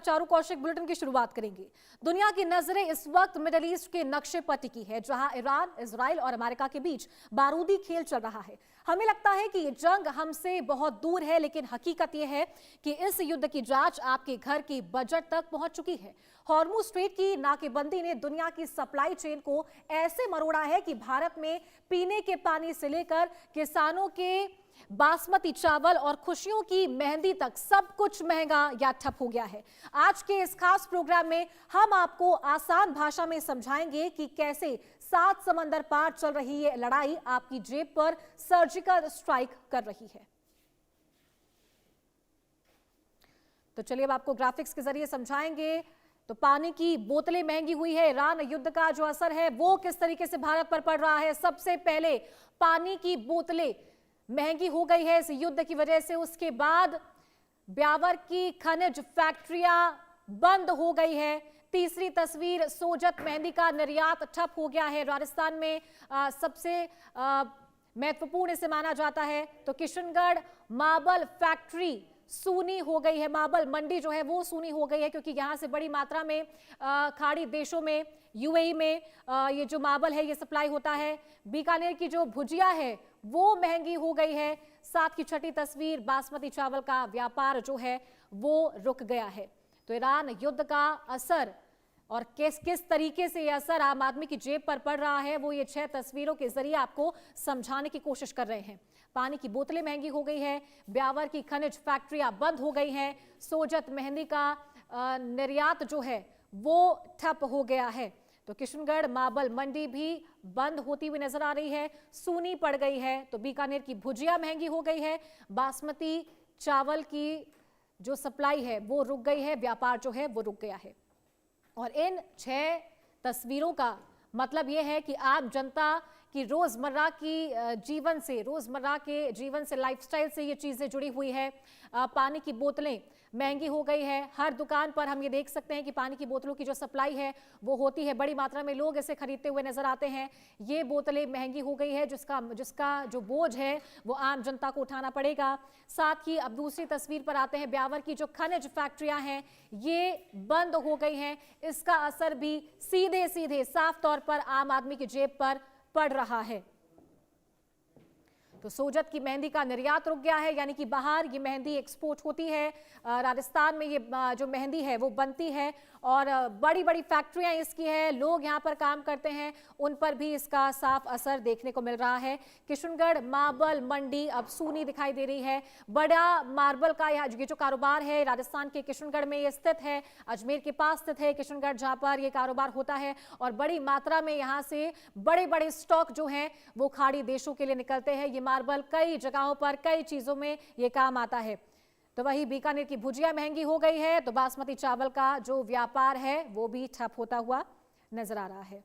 Charu Kaushik bulletin की शुरुआत करेंगे। दुनिया की नजरें इस वक्त मिडिल ईस्ट के नक्शे पर टिकी है, जहां ईरान, इजराइल और अमेरिका के बीच बारूदी खेल चल रहा है। हमें लगता है कि ये जंग हमसे बहुत दूर है, लेकिन हकीकत यह है कि इस युद्ध की जांच आपके घर की बजट तक पहुंच चुकी है। हॉर्मुज स्ट्रेट की नाकेबंदी ने दुनिया की सप्लाई चेन को ऐसे मरोड़ा है कि भारत में पीने के पानी से लेकर किसानों के बासमती चावल और खुशियों की मेहंदी तक सब कुछ महंगा या ठप हो गया है। आज के इस खास प्रोग्राम में हम आपको आसान भाषा में समझाएंगे कि कैसे 7 समंदर पार चल रही ये लड़ाई आपकी जेब पर सर्जिकल स्ट्राइक कर रही है। तो चलिए अब आपको ग्राफिक्स के जरिए समझाएंगे। तो पानी की बोतलें महंगी हुई है, ईरान युद्ध का जो असर है वो किस तरीके से भारत पर पड़ रहा है। सबसे पहले पानी की बोतलें महंगी हो गई है इस युद्ध की वजह से। उसके बाद ब्यावर की खनिज फैक्ट्रियां बंद हो गई है। तीसरी तस्वीर, सोजत मेहंदी का निर्यात ठप हो गया है। राजस्थान में सबसे महत्वपूर्ण इसे माना जाता है। तो किशनगढ़ मार्बल फैक्ट्री सूनी हो गई है, मार्बल मंडी जो है वो सूनी हो गई है, क्योंकि यहां से बड़ी मात्रा में खाड़ी देशों में, यूएई में ये जो मार्बल है ये सप्लाई होता है। बीकानेर की जो भुजिया है वो महंगी हो गई है। साथ की छठी तस्वीर, बासमती चावल का व्यापार जो है वो रुक गया है। तो ईरान युद्ध का असर और किस किस तरीके से यह असर आम आदमी की जेब पर पड़ रहा है वो ये 6 तस्वीरों के जरिए आपको समझाने की कोशिश कर रहे हैं। पानी की बोतलें महंगी हो गई है, ब्यावर की खनिज फैक्ट्रियां बंद हो गई हैं, सोजत मेहंदी का निर्यात जो है वो ठप हो गया है। तो किशनगढ़ मार्बल मंडी भी बंद होती हुई नजर आ रही है, सूनी पड़ गई है। तो बीकानेर की भुजिया महंगी हो गई है, बासमती चावल की जो सप्लाई है वो रुक गई है, व्यापार जो है वो रुक गया है। और इन 6 तस्वीरों का मतलब यह है कि आम जनता कि रोजमर्रा की जीवन से, रोजमर्रा के जीवन से, लाइफस्टाइल से ये चीजें जुड़ी हुई है। पानी की बोतलें महंगी हो गई है। हर दुकान पर हम ये देख सकते हैं कि पानी की बोतलों की जो सप्लाई है वो होती है, बड़ी मात्रा में लोग इसे खरीदते हुए नजर आते हैं। ये बोतलें महंगी हो गई है, जिसका जो बोझ है वो आम जनता को उठाना पड़ेगा। साथ ही अब दूसरी तस्वीर पर आते हैं, ब्यावर की जो खनिज फैक्ट्रियां हैं ये बंद हो गई हैं। इसका असर भी सीधे सीधे साफ तौर पर आम आदमी की जेब पर पड़ रहा है। तो सोजत की मेहंदी का निर्यात रुक गया है, यानी कि बाहर ये मेहंदी एक्सपोर्ट होती है। राजस्थान में ये जो मेहंदी है वो बनती है और बड़ी बड़ी फैक्ट्रियां इसकी है, लोग यहाँ पर काम करते हैं, उन पर भी इसका साफ असर देखने को मिल रहा है। किशनगढ़ मार्बल मंडी अब सूनी दिखाई दे रही है। बड़ा मार्बल का ये जो कारोबार है राजस्थान के किशनगढ़ में ये स्थित है, अजमेर के पास स्थित है किशनगढ़, जहाँ पर ये कारोबार होता है और बड़ी मात्रा में यहाँ से बड़े बड़े स्टॉक जो हैं वो खाड़ी देशों के लिए निकलते हैं। ये मार्बल कई जगहों पर कई चीजों में ये काम आता है। तो वही बीकानेर की भुजिया महंगी हो गई है। तो बासमती चावल का जो व्यापार है वो भी ठप होता हुआ नजर आ रहा है।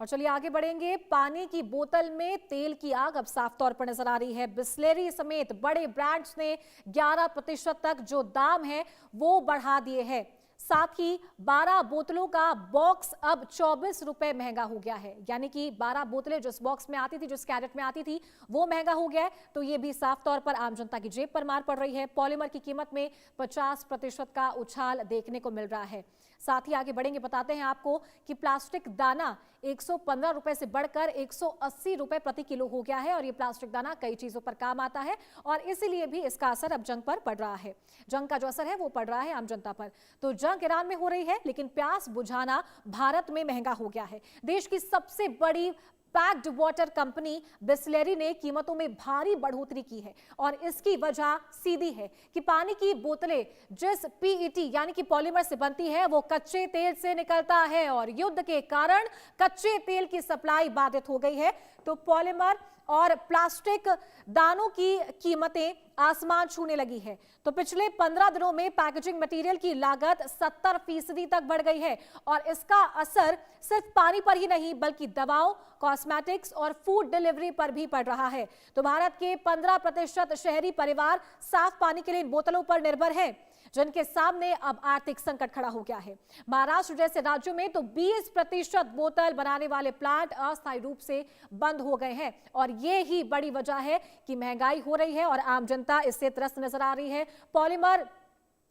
और चलिए आगे बढ़ेंगे। पानी की बोतल में तेल की आग अब साफ तौर पर नजर आ रही है। बिस्लेरी समेत बड़े ब्रांड्स ने 11% तक जो दाम है वो बढ़ा दिए हैं। साथ ही 12 बोतलों का बॉक्स अब 24 रुपए महंगा हो गया है, यानी कि 12 बोतलें जो बॉक्स में आती थी, जो कैरेट में आती थी, वो महंगा हो गया है। तो ये भी साफ तौर पर आम जनता की जेब पर मार पड़ रही है। पॉलीमर की कीमत में 50% का उछाल देखने को मिल रहा है। साथ ही आगे बढ़ेंगे, बताते हैं आपको कि प्लास्टिक दाना 115 रुपए से बढ़कर 180 रुपए प्रति किलो हो गया है और ये प्लास्टिक दाना कई चीजों पर काम आता है और इसीलिए भी इसका असर अब जंग पर पड़ रहा है। जंग का जो असर है वो पड़ रहा है आम जनता पर। तो जंग ईरान में हो रही है, लेकिन प्यास बुझाना भारत में महंगा हो गया है। देश की सबसे बड़ी पैक्ड वाटर कंपनी बिस्लेरी ने कीमतों में भारी बढ़ोतरी की है और इसकी वजह सीधी है कि पानी की बोतलें जिस पीईटी यानी कि पॉलीमर से बनती है वो कच्चे तेल से निकलता है और युद्ध के कारण कच्चे तेल की सप्लाई बाधित हो गई है। तो पॉलीमर और प्लास्टिक दानों की कीमतें आसमान छूने लगी है। तो पिछले 15 दिनों में पैकेजिंग मटेरियल की लागत 70% तक बढ़ गई है और इसका असर सिर्फ पानी पर ही नहीं बल्कि दवाओं, कॉस्मेटिक्स और फूड डिलीवरी पर भी पड़ रहा है। तो भारत के 15% शहरी परिवार साफ पानी के लिए इन बोतलों पर निर्भर है, जिनके सामने अब आर्थिक संकट खड़ा हो गया है। महाराष्ट्र जैसे राज्यों में तो 20% बोतल बनाने वाले प्लांट अस्थायी रूप से बंद हो गए हैं और ये ही बड़ी वजह है कि महंगाई हो रही है और आम जनता इससे त्रस्त नजर आ रही है। पॉलीमर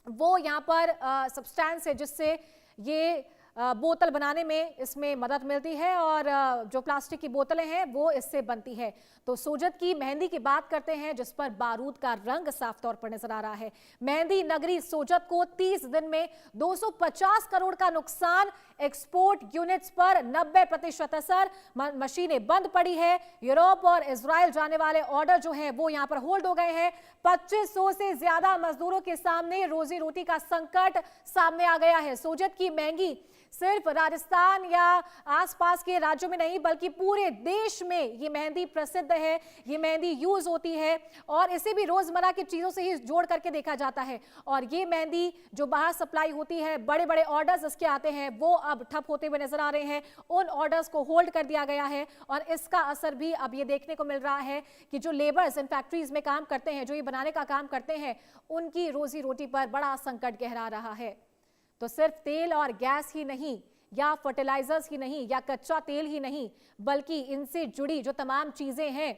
वो यहाँ पर सब्सटेंस है जिससे ये बोतल बनाने में इसमें मदद मिलती है और जो प्लास्टिक की बोतलें हैं वो इससे बनती है। तो सोजत की मेहंदी की बात करते हैं जिस पर बारूद का रंग साफ तौर पर नजर आ रहा है। मेहंदी नगरी सोजत को 30 दिन में 250 करोड़ का नुकसान, एक्सपोर्ट यूनिट्स पर 90% असर, मशीनें बंद पड़ी है। यूरोप और इजराइल जाने वाले ऑर्डर जो हैं वो यहां पर होल्ड हो गए हैं। 2500 से ज्यादा मजदूरों के सामने रोजी रोटी का संकट सामने आ गया है। सोजत की महंगी सिर्फ राजस्थान या आसपास के राज्यों में नहीं बल्कि पूरे देश में ये मेहंदी प्रसिद्ध है, ये मेहंदी यूज होती है और इसे भी रोजमर्रा की चीजों से ही जोड़ करके देखा जाता है। और ये मेहंदी जो बाहर सप्लाई होती है, बड़े बड़े ऑर्डर्स इसके आते हैं वो अब ठप होते हुए नजर आ रहे हैं। उन ऑर्डर्स को होल्ड कर दिया गया है और इसका असर भी अब ये देखने को मिल रहा है कि जो लेबर्स इन फैक्ट्रीज में काम करते हैं, जो ये बनाने का काम करते हैं, उनकी रोजी रोटी पर बड़ा संकट गहरा रहा है। तो सिर्फ तेल और गैस ही नहीं या फर्टिलाइजर्स ही नहीं या कच्चा तेल ही नहीं बल्कि इनसे जुड़ी जो तमाम चीजें हैं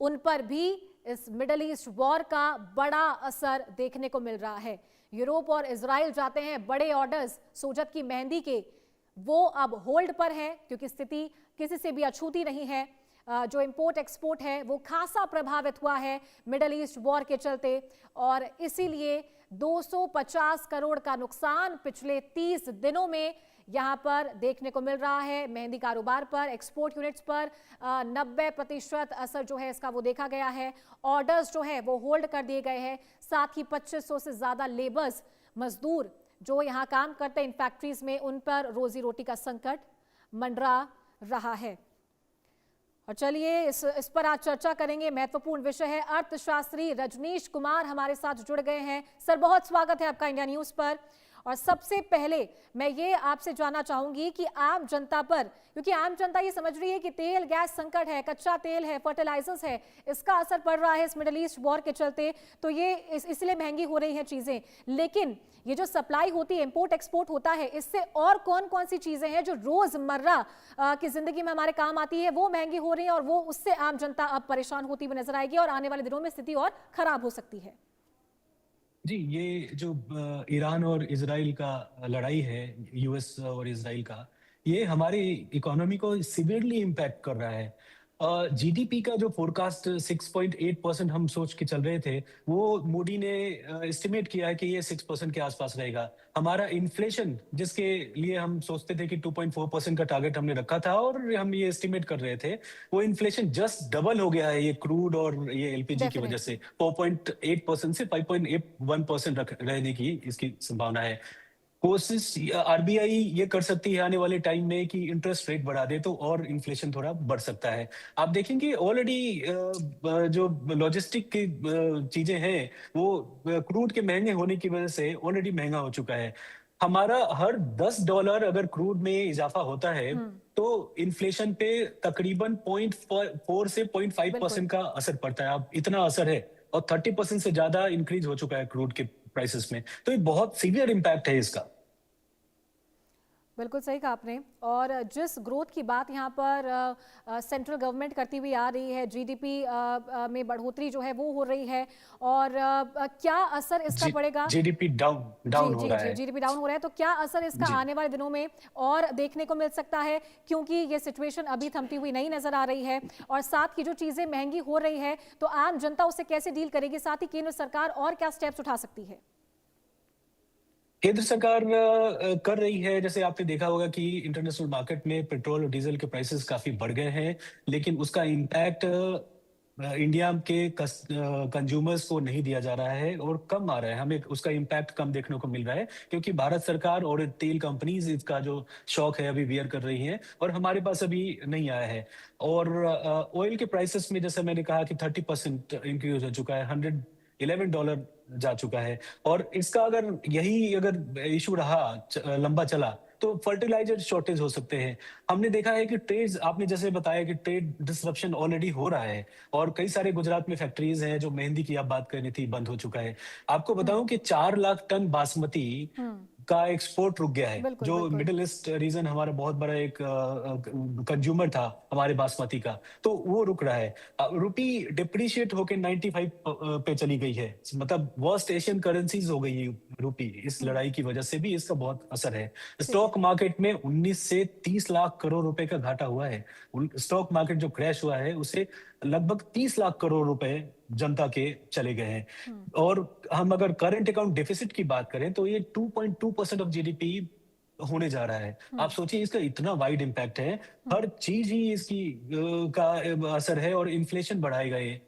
उन पर भी इस मिडिल ईस्ट वॉर का बड़ा असर देखने को मिल रहा है। यूरोप और इजराइल जाते हैं बड़े ऑर्डर्स सोजत की मेहंदी के, वो अब होल्ड पर हैं क्योंकि स्थिति किसी से भी अछूती नहीं है। जो इंपोर्ट एक्सपोर्ट है वो खासा प्रभावित हुआ है मिडिल ईस्ट वॉर के चलते और इसीलिए 250 करोड़ का नुकसान पिछले 30 दिनों में यहां पर देखने को मिल रहा है। मेहंदी कारोबार पर, एक्सपोर्ट यूनिट्स पर 90% असर जो है इसका वो देखा गया है। ऑर्डर्स जो है वो होल्ड कर दिए गए हैं। साथ ही 2500 से ज्यादा लेबर्स, मजदूर जो यहां काम करते हैं इन फैक्ट्रीज में, उन पर रोजी रोटी का संकट मंडरा रहा है। और चलिए इस पर आज चर्चा करेंगे। महत्वपूर्ण विषय है। अर्थशास्त्री रजनीश कुमार हमारे साथ जुड़ गए हैं। सर, बहुत स्वागत है आपका इंडिया न्यूज पर। और सबसे पहले मैं ये आपसे जानना चाहूंगी कि आम जनता पर, क्योंकि आम जनता ये समझ रही है कि तेल गैस संकट है, कच्चा तेल है, फर्टिलाइजर्स है, इसका असर पड़ रहा है इस मिडिल ईस्ट वॉर के चलते, तो ये इसलिए महंगी हो रही हैं चीजें। लेकिन ये जो सप्लाई होती है, इंपोर्ट एक्सपोर्ट होता है, इससे और कौन कौन सी चीजें हैं जो रोजमर्रा की जिंदगी में हमारे काम आती है वो महंगी हो रही है और वो उससे आम जनता अब परेशान होती हुई नजर आएगी और आने वाले दिनों में स्थिति और खराब हो सकती है। जी, ये जो ईरान और इजराइल का लड़ाई है, यूएस और इजराइल का, ये हमारी इकोनॉमी को सीवियरली इम्पैक्ट कर रहा है। जीडीपी का जो फोरकास्ट 6.8% हम सोच के चल रहे थे, वो मूडी ने एस्टिमेट किया है कि ये 6% के आसपास रहेगा। हमारा इन्फ्लेशन, जिसके लिए हम सोचते थे कि 2.4% का टारगेट हमने रखा था और हम ये एस्टिमेट कर रहे थे, वो इन्फ्लेशन जस्ट डबल हो गया है ये क्रूड और ये एलपीजी की वजह से। 4.8% से 5.1% रहने की इसकी संभावना है। कोशिश आरबीआई ये कर सकती है आने वाले टाइम में कि इंटरेस्ट रेट बढ़ा दे तो और इन्फ्लेशन थोड़ा बढ़ सकता है। आप देखेंगे ऑलरेडी जो लॉजिस्टिक की चीजें हैं वो क्रूड के महंगे होने की वजह से ऑलरेडी महंगा हो चुका है। हमारा हर $10 अगर क्रूड में इजाफा होता है तो इन्फ्लेशन पे तकरीबन 0.4 से 0.5% का असर पड़ता है। अब इतना असर है और 30% से ज्यादा इंक्रीज हो चुका है क्रूड के प्राइसेस में, तो ये बहुत सीवियर इम्पैक्ट है इसका। बिल्कुल सही कहा आपने। और जिस ग्रोथ की बात यहाँ पर सेंट्रल गवर्नमेंट करती हुई आ रही है, जीडीपी में बढ़ोतरी जो है वो हो रही है, और क्या असर इसका पड़ेगा? जीडीपी डाउन हो रहा है। जीडीपी डाउन हो रहा है, तो क्या असर इसका आने वाले दिनों में और देखने को मिल सकता है? क्योंकि ये सिचुएशन अभी थमती हुई नहीं नजर आ रही है और साथ की जो चीजें महंगी हो रही है तो आम जनता उससे कैसे डील करेगी? साथ ही केंद्र सरकार और क्या स्टेप्स उठा सकती है? केंद्र सरकार कर रही है, जैसे आपने देखा होगा कि इंटरनेशनल मार्केट में पेट्रोल और डीजल के प्राइसेस काफी बढ़ गए हैं, लेकिन उसका इम्पैक्ट इंडिया के कंज्यूमर्स को नहीं दिया जा रहा है और कम आ रहा है। हमें उसका इम्पैक्ट कम देखने को मिल रहा है क्योंकि भारत सरकार और तेल कंपनीज इसका जो शौक है अभी बियर कर रही हैं और हमारे पास अभी नहीं आया है। और ऑयल के प्राइसेस में जैसे मैंने कहा कि 30% इंक्रीज हो चुका है, $111 जा चुका है। और इसका अगर इशू रहा लंबा चला तो फर्टिलाइजर शॉर्टेज हो सकते हैं। हमने देखा है कि आपने जैसे बताया कि ट्रेड डिसरप्शन ऑलरेडी हो रहा है और कई सारे गुजरात में फैक्ट्रीज हैं जो मेहंदी की आप बात करनी थी, बंद हो चुका है। आपको बताऊं कि 4 लाख टन बासमती का एक्सपोर्ट रुक गया है। बिल्कुल, जो बिल्कुल। मिडिल ईस्ट रीजन हमारा बहुत बड़ा एक कंज्यूमर था हमारे बासमती का, तो वो रुक रहा है। रुपी डिप्रिशिएट होके 95 पे चली गई है, मतलब वर्स्ट एशियन करेंसीज हो गई है रुपी। इस हुँ, लड़ाई की वजह से भी इसका बहुत असर है। ठीक है। स्टॉक मार्केट में 19 से 30 लाख करोड़ रुपए का घाटा हुआ है। स्टॉक मार्केट जो क्रैश हुआ है उसे लगभग 30 लाख करोड़ रुपए जनता के चले गए हैं। हुँ, और हम अगर करंट अकाउंट डेफिसिट की बात करें तो ये 2.2% ऑफ जीडीपी होने जा रहा है। हुँ, आप सोचिए इसका इतना वाइड इम्पैक्ट है, हुँ। हर चीज ही इसकी का असर है और इन्फ्लेशन बढ़ाएगा ये।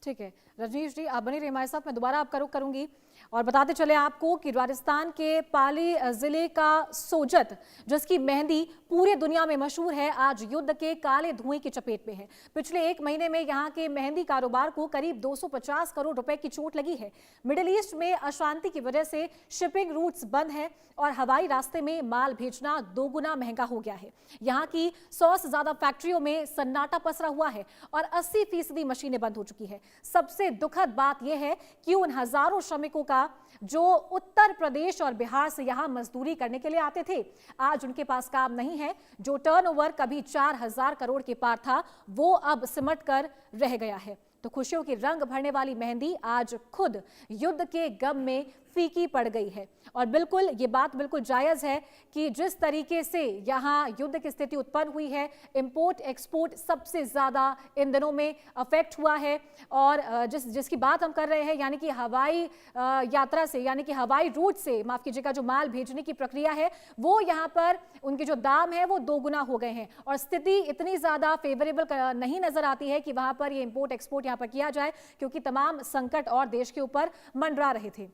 ठीक है। रजनीश जी, आप बने रहिए हमारे साथ। मैं दोबारा आपका रुख करूंगी और बताते चले आपको कि राजस्थान के पाली जिले का सोजत, जिसकी मेहंदी पूरे दुनिया में मशहूर है, आज युद्ध के काले धुएं की चपेट में है। पिछले एक महीने में यहाँ के मेहंदी कारोबार को करीब 250 करोड़ रुपए की चोट लगी है। मिडिल ईस्ट में अशांति की वजह से शिपिंग रूट्स बंद हैं और हवाई रास्ते में माल भेजना दोगुना महंगा हो गया है। यहाँ की 100 से ज्यादा फैक्ट्रियों में सन्नाटा पसरा हुआ है और 80% मशीनें बंद हो चुकी है। सबसे दुखद बात यह है कि उन हजारों श्रमिकों का जो उत्तर प्रदेश और बिहार से यहां मजदूरी करने के लिए आते थे, आज उनके पास काम नहीं है। जो टर्नओवर कभी 4000 करोड़ के पार था, वो अब सिमट कर रह गया है। तो खुशियों की रंग भरने वाली मेहंदी आज खुद युद्ध के गम में फीकी पड़ गई है। और बिल्कुल ये बात बिल्कुल जायज है कि जिस तरीके से यहाँ युद्ध की स्थिति उत्पन्न हुई है, इंपोर्ट एक्सपोर्ट सबसे ज्यादा इन दिनों में अफेक्ट हुआ है। और जिसकी बात हम कर रहे हैं, यानी कि हवाई यात्रा से, यानी कि हवाई रूट से, माफ कीजिएगा, जो माल भेजने की प्रक्रिया है, वो यहाँ पर उनके जो दाम है वो दोगुना हो गए हैं और स्थिति इतनी ज्यादा फेवरेबल नहीं नजर आती है कि वहां पर ये इंपोर्ट एक्सपोर्ट यहाँ पर किया जाए, क्योंकि तमाम संकट और देश के ऊपर मंडरा रहे थे।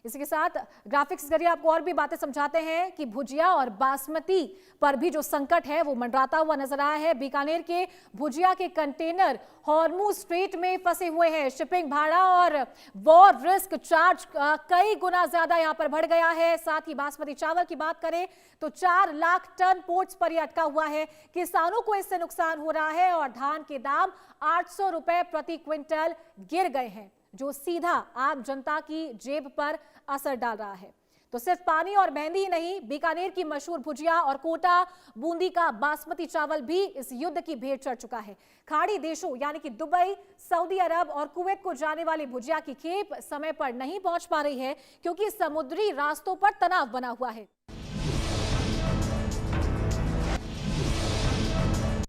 इसी के साथ ग्राफिक्स के जरिए आपको और भी बातें समझाते हैं कि भुजिया और बासमती पर भी जो संकट है वो मंडराता हुआ नजर आया है। बीकानेर के भुजिया के कंटेनर हॉर्मुज स्ट्रेट में फंसे हुए हैं। शिपिंग भाड़ा और वॉर रिस्क चार्ज कई गुना ज्यादा यहां पर बढ़ गया है। साथ ही बासमती चावल की बात करें तो 4 लाख टन पोर्ट्स पर यह अटका हुआ है। किसानों को इससे नुकसान हो रहा है और धान के दाम 800 रुपए प्रति क्विंटल गिर गए हैं, जो सीधा आम जनता की जेब पर असर डाल रहा है। तो सिर्फ पानी और मेहंदी ही नहीं, बीकानेर की मशहूर भुजिया और कोटा बूंदी का बासमती चावल भी इस युद्ध की भेंट चढ़ चुका है। खाड़ी देशों यानी कि दुबई, सऊदी अरब और कुवैत को जाने वाली भुजिया की खेप समय पर नहीं पहुंच पा रही है, क्योंकि समुद्री रास्तों पर तनाव बना हुआ है।